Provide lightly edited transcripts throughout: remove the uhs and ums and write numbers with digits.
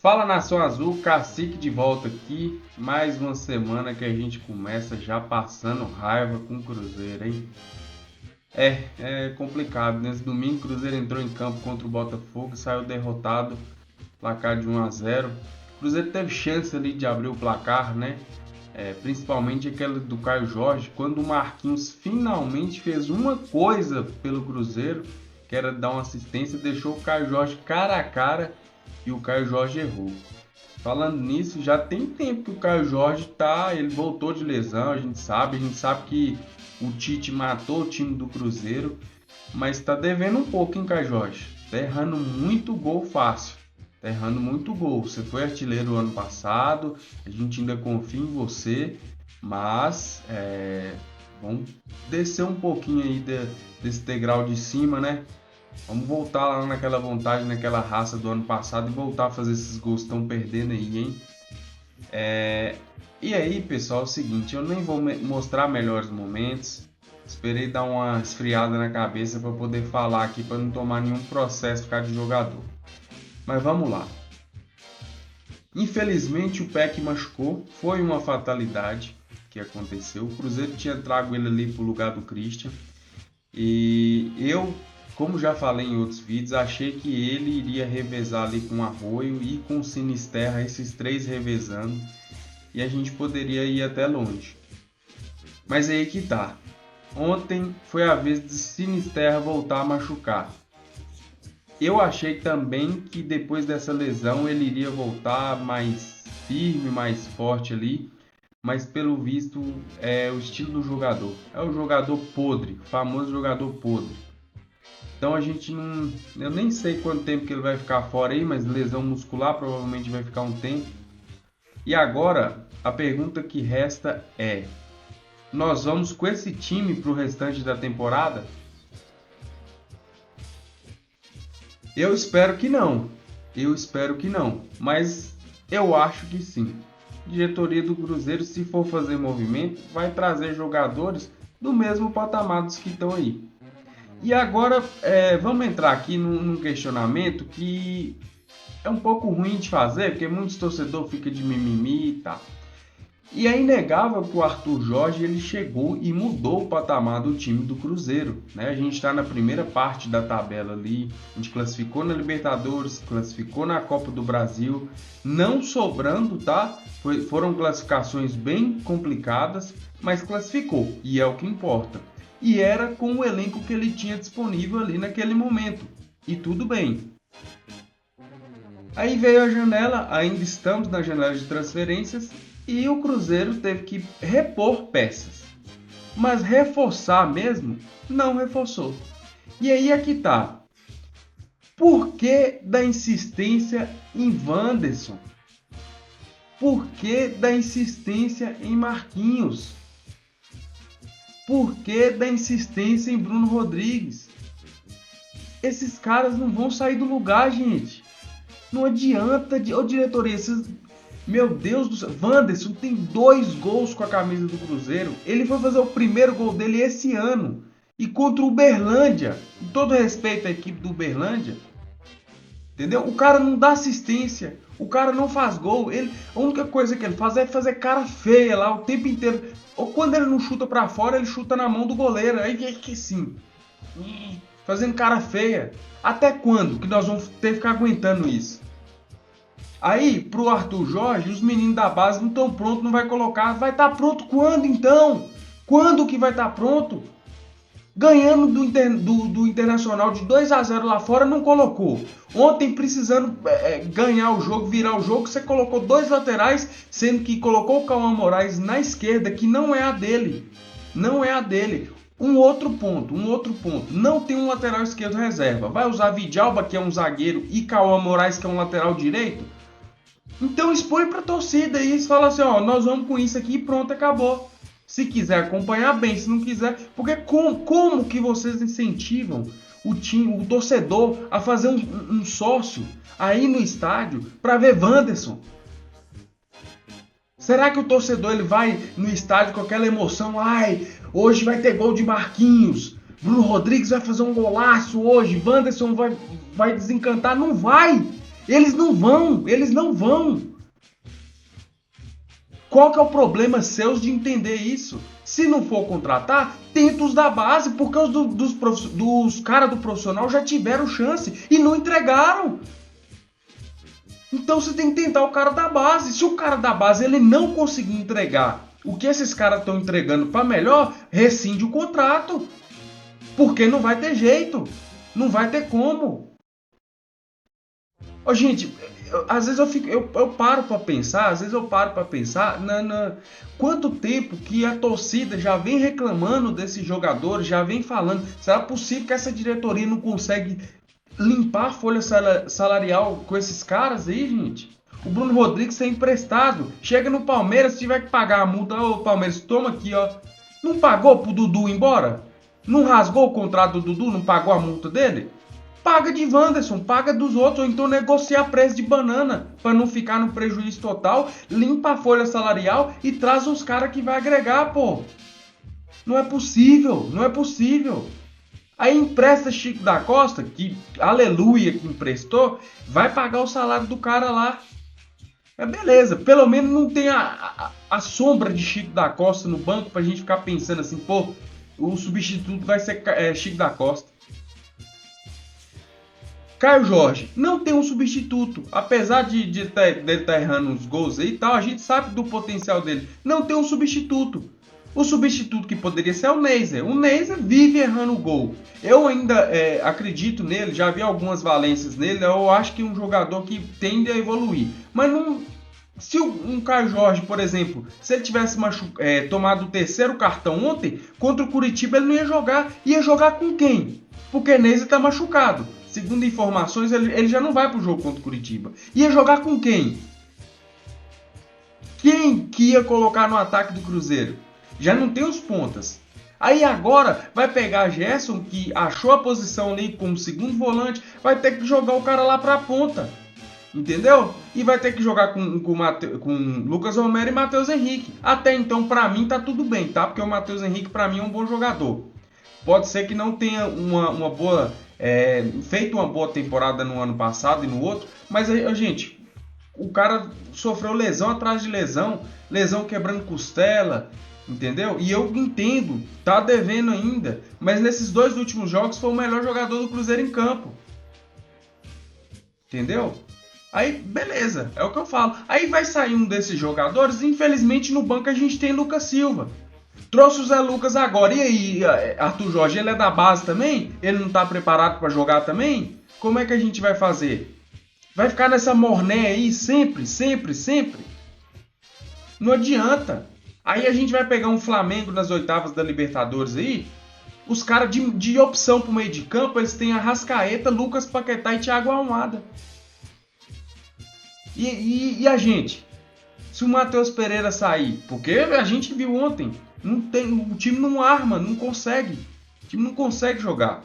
Fala Nação Azul, Cacique de volta aqui. Mais uma semana que a gente começa já passando raiva com o Cruzeiro, hein? É complicado. Nesse domingo, o Cruzeiro entrou em campo contra o Botafogo e saiu derrotado, placar de 1-0. O Cruzeiro teve chance ali de abrir o placar, né? Principalmente aquela do Caio Jorge, quando o Marquinhos finalmente fez uma coisa pelo Cruzeiro, que era dar uma assistência, deixou o Caio Jorge cara a cara e o Caio Jorge errou. Falando nisso, já tem tempo que o Caio Jorge ele voltou de lesão, a gente sabe que o Tite matou o time do Cruzeiro, mas tá devendo um pouco, hein, Caio Jorge? Tá errando muito gol fácil. Tá errando muito gol. Você foi artilheiro ano passado, a gente ainda confia em você, mas vamos descer um pouquinho aí desse degrau de cima, né? Vamos voltar lá naquela vontade, naquela raça do ano passado e voltar a fazer esses gols que estão perdendo aí, hein? E aí, pessoal, é o seguinte, eu nem vou mostrar melhores momentos. Esperei dar uma esfriada na cabeça para poder falar aqui, para não tomar nenhum processo por causa de jogador. Mas vamos lá. Infelizmente o Peck machucou, foi uma fatalidade que aconteceu. O Cruzeiro tinha trago ele ali pro lugar do Christian. E eu, como já falei em outros vídeos, achei que ele iria revezar ali com o Arroio e com o Sinisterra, esses três revezando, e a gente poderia ir até longe. Mas aí que tá. Ontem foi a vez de Sinisterra voltar a machucar. Eu achei também que depois dessa lesão ele iria voltar mais firme, mais forte ali, mas pelo visto é o estilo do jogador. É o jogador podre, o famoso jogador podre. Então a gente não. Eu nem sei quanto tempo que ele vai ficar fora aí, mas lesão muscular provavelmente vai ficar um tempo. E agora a pergunta que resta é: nós vamos com esse time para o restante da temporada? Eu espero que não. Eu espero que não. Mas eu acho que sim. Diretoria do Cruzeiro, se for fazer movimento, vai trazer jogadores do mesmo patamar dos que estão aí. E agora vamos entrar aqui num questionamento que é um pouco ruim de fazer, porque muitos torcedores ficam de mimimi e tal. E é inegável que o Arthur Jorge ele chegou e mudou o patamar do time do Cruzeiro, né? A gente está na primeira parte da tabela ali, a gente classificou na Libertadores, classificou na Copa do Brasil, não sobrando, tá? Foram classificações bem complicadas, mas classificou, e é o que importa. E era com o elenco que ele tinha disponível ali naquele momento, e tudo bem. Aí veio a janela, ainda estamos na janela de transferências, e o Cruzeiro teve que repor peças. Mas reforçar mesmo, não reforçou. E aí é que tá. Por que da insistência em Wanderson? Por que da insistência em Marquinhos? Por que da insistência em Bruno Rodrigues? Esses caras não vão sair do lugar, gente. Não adianta, ô diretoria, meu Deus do céu, Wanderson tem 2 gols com a camisa do Cruzeiro. Ele foi fazer o primeiro gol dele esse ano. E contra o Uberlândia. Com todo respeito à equipe do Uberlândia. Entendeu? O cara não dá assistência. O cara não faz gol. A única coisa que ele faz é fazer cara feia lá o tempo inteiro. Ou quando ele não chuta pra fora, ele chuta na mão do goleiro. Aí é que sim. Fazendo cara feia. Até quando que nós vamos ter que ficar aguentando isso? Aí, pro Arthur Jorge, os meninos da base não estão prontos, não vai colocar. Vai estar pronto quando então? Quando que vai estar pronto? Ganhando do Internacional de 2-0 lá fora, não colocou. Ontem, precisando ganhar o jogo, virar o jogo, você colocou 2 laterais, sendo que colocou o Cauã Moraes na esquerda, que não é a dele. Não é a dele. Um outro ponto. Não tem um lateral esquerdo reserva. Vai usar Vidalba, que é um zagueiro, e Cauã Moraes, que é um lateral direito? Então expõe pra torcida e fala assim, ó, nós vamos com isso aqui e pronto, acabou. Se quiser acompanhar, bem, se não quiser, porque como que vocês incentivam o time, o torcedor a fazer um sócio aí no estádio para ver Wanderson? Será que o torcedor ele vai no estádio com aquela emoção, ai, hoje vai ter gol de Marquinhos, Bruno Rodrigues vai fazer um golaço hoje, Wanderson vai desencantar? Não vai! Eles não vão, eles não vão. Qual que é o problema seus de entender isso? Se não for contratar, tenta os da base, porque os dos caras do profissional já tiveram chance e não entregaram. Então você tem que tentar o cara da base. Se o cara da base ele não conseguir entregar o que esses caras estão entregando para melhor, rescinde o contrato. Porque não vai ter jeito. Não vai ter como. Ô, gente, às vezes eu paro para pensar, quanto tempo que a torcida já vem reclamando desses jogadores, já vem falando, será possível que essa diretoria não consegue limpar a folha salarial com esses caras aí, gente? O Bruno Rodrigues é emprestado, chega no Palmeiras, se tiver que pagar a multa, ô Palmeiras, toma aqui, ó. Não pagou pro Dudu ir embora? Não rasgou o contrato do Dudu, não pagou a multa dele? Paga de Wanderson, paga dos outros, ou então negocia a preço de banana, para não ficar no prejuízo total, limpa a folha salarial e traz uns caras que vai agregar, pô. Não é possível, não é possível. Aí empresta Chico da Costa, que aleluia que emprestou, vai pagar o salário do cara lá. É beleza, pelo menos não tem a sombra de Chico da Costa no banco pra gente ficar pensando assim, pô, o substituto vai ser Chico da Costa. Caio Jorge, não tem um substituto. Apesar de ele estar errando uns gols aí e tal, a gente sabe do potencial dele. Não tem um substituto. O substituto que poderia ser é o Neiser. O Neiser vive errando gol. Eu ainda acredito nele, já vi algumas valências nele. Eu acho que é um jogador que tende a evoluir. Mas não. Se um Caio Jorge, por exemplo, se ele tivesse tomado o terceiro cartão ontem, contra o Curitiba ele não ia jogar. Ia jogar com quem? Porque Neiser está machucado. Segundo informações, ele já não vai para o jogo contra o Curitiba. Ia jogar com quem? Quem que ia colocar no ataque do Cruzeiro? Já não tem os pontas. Aí agora vai pegar Gerson, que achou a posição ali como segundo volante, vai ter que jogar o cara lá para a ponta. Entendeu? E vai ter que jogar com Lucas Romero e Matheus Henrique. Até então, para mim, tá tudo bem, tá? Porque o Matheus Henrique, para mim, é um bom jogador. Pode ser que não tenha uma boa... feito uma boa temporada no ano passado e no outro, mas, gente, o cara sofreu lesão atrás de lesão, lesão quebrando costela, entendeu? E eu entendo, tá devendo ainda, mas nesses 2 últimos jogos foi o melhor jogador do Cruzeiro em campo. Entendeu? Aí, beleza, é o que eu falo. Aí vai sair um desses jogadores, infelizmente no banco a gente tem Lucas Silva. Trouxe o Zé Lucas agora. E aí, Arthur Jorge, ele é da base também? Ele não tá preparado para jogar também? Como é que a gente vai fazer? Vai ficar nessa morné aí sempre, sempre, sempre? Não adianta. Aí a gente vai pegar um Flamengo nas oitavas da Libertadores aí. Os caras de opção pro meio de campo, eles têm Arrascaeta, Lucas Paquetá e Thiago Almada. E a gente? Se o Matheus Pereira sair, porque a gente viu ontem, o time não arma, não consegue. O time não consegue jogar.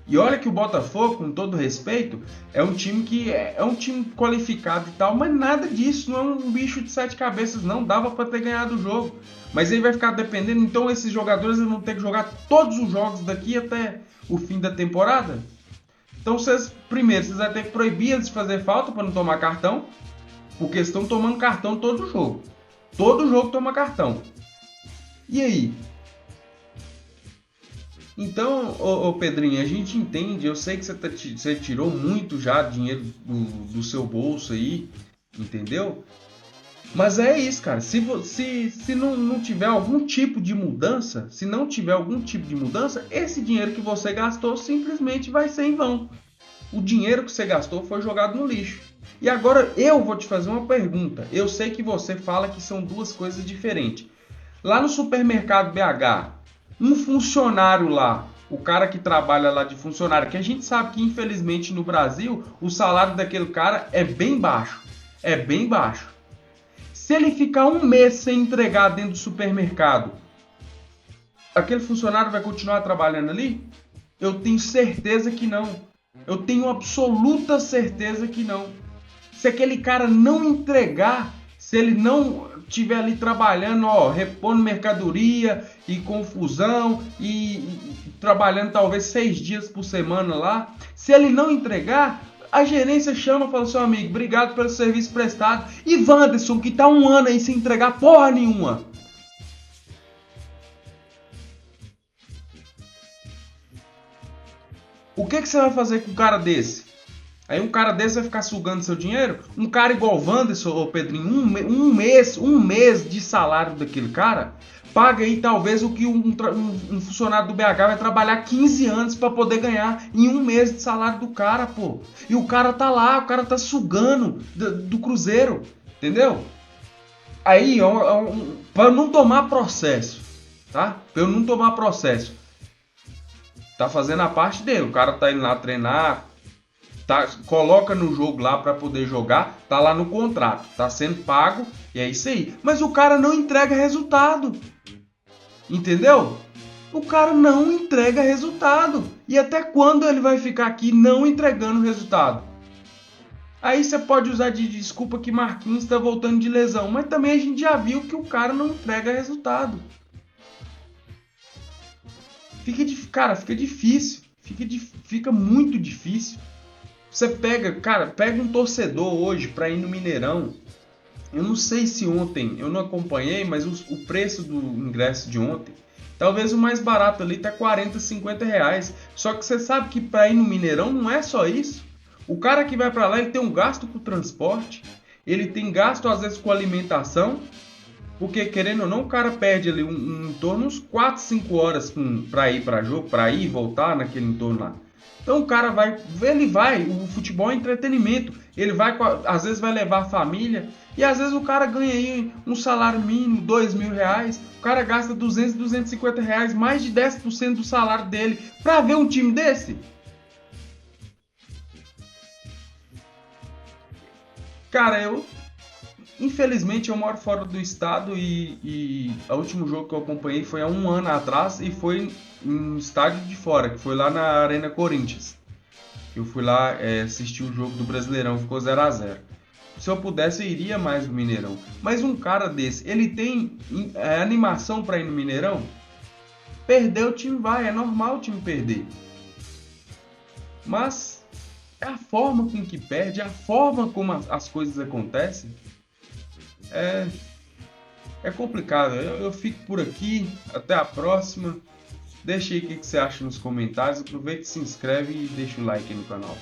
E olha que o Botafogo, com todo respeito, é um time que é um time qualificado e tal, mas nada disso, não é um bicho de 7 cabeças, não dava para ter ganhado o jogo. Mas aí vai ficar dependendo, então esses jogadores vão ter que jogar todos os jogos daqui até o fim da temporada. Então primeiro, vocês vão ter que proibir eles de fazer falta para não tomar cartão, porque eles estão tomando cartão todo jogo. Todo jogo toma cartão. E aí? Então, ô Pedrinho, a gente entende, eu sei que você tirou muito já dinheiro do seu bolso aí, entendeu? Mas é isso, cara. Se não tiver algum tipo de mudança, se não tiver algum tipo de mudança, esse dinheiro que você gastou simplesmente vai ser em vão. O dinheiro que você gastou foi jogado no lixo. E agora eu vou te fazer uma pergunta. Eu sei que você fala que são 2 coisas diferentes. Lá no supermercado BH, um funcionário lá, o cara que trabalha lá de funcionário, que a gente sabe que infelizmente no Brasil o salário daquele cara é bem baixo. É bem baixo. Se ele ficar 1 mês sem entregar dentro do supermercado, aquele funcionário vai continuar trabalhando ali? Eu tenho certeza que não. Eu tenho absoluta certeza que não. Se aquele cara não entregar, se ele não estiver ali trabalhando, repondo mercadoria e confusão e trabalhando talvez 6 dias por semana lá, se ele não entregar, A gerência chama e fala, seu amigo, obrigado pelo serviço prestado. E Wanderson, que tá 1 ano aí sem entregar porra nenhuma. O que você vai fazer com um cara desse? Aí um cara desse vai ficar sugando seu dinheiro? Um cara igual o Wanderson, ô Pedrinho, um mês de salário daquele cara, paga aí talvez o que um funcionário do BH vai trabalhar 15 anos para poder ganhar em 1 mês de salário do cara, pô. E o cara tá lá, o cara tá sugando do Cruzeiro, entendeu? Aí, para não tomar processo, tá? Pra eu não tomar processo, tá fazendo a parte dele, o cara tá indo lá treinar, tá, coloca no jogo lá para poder jogar, tá lá no contrato, tá sendo pago e é isso aí. Mas o cara não entrega resultado, entendeu? O cara não entrega resultado. E até quando ele vai ficar aqui não entregando resultado? Aí você pode usar de desculpa que Marquinhos está voltando de lesão, mas também a gente já viu que o cara não entrega resultado. Cara, fica difícil, fica muito difícil. Você pega um torcedor hoje para ir no Mineirão. Eu não sei se ontem, eu não acompanhei, mas o preço do ingresso de ontem, talvez o mais barato ali tá 40, 50 reais. Só que você sabe que para ir no Mineirão não é só isso. O cara que vai para lá, ele tem um gasto com transporte, ele tem gasto às vezes com alimentação, porque querendo ou não, o cara perde ali em torno uns 4, 5 horas para ir para jogo, para ir e voltar naquele entorno lá. Então o cara o futebol é entretenimento, ele vai, às vezes vai levar a família, e às vezes o cara ganha aí um salário mínimo, 2 mil reais, o cara gasta 200, 250 reais, mais de 10% do salário dele, para ver um time desse? Cara, infelizmente eu moro fora do estado e o último jogo que eu acompanhei foi há 1 ano atrás e foi em um estádio de fora, que foi lá na Arena Corinthians. Eu fui lá assistir o jogo do Brasileirão, ficou 0-0. Se eu pudesse, eu iria mais no Mineirão. Mas um cara desse, ele tem animação para ir no Mineirão? Perder o time vai, é normal o time perder. Mas é a forma com que perde, é a forma como as coisas acontecem. É, é complicado. Eu fico por aqui, até a próxima. Deixa aí o que você acha nos comentários. Aproveita, se inscreve e deixa o like aí no canal.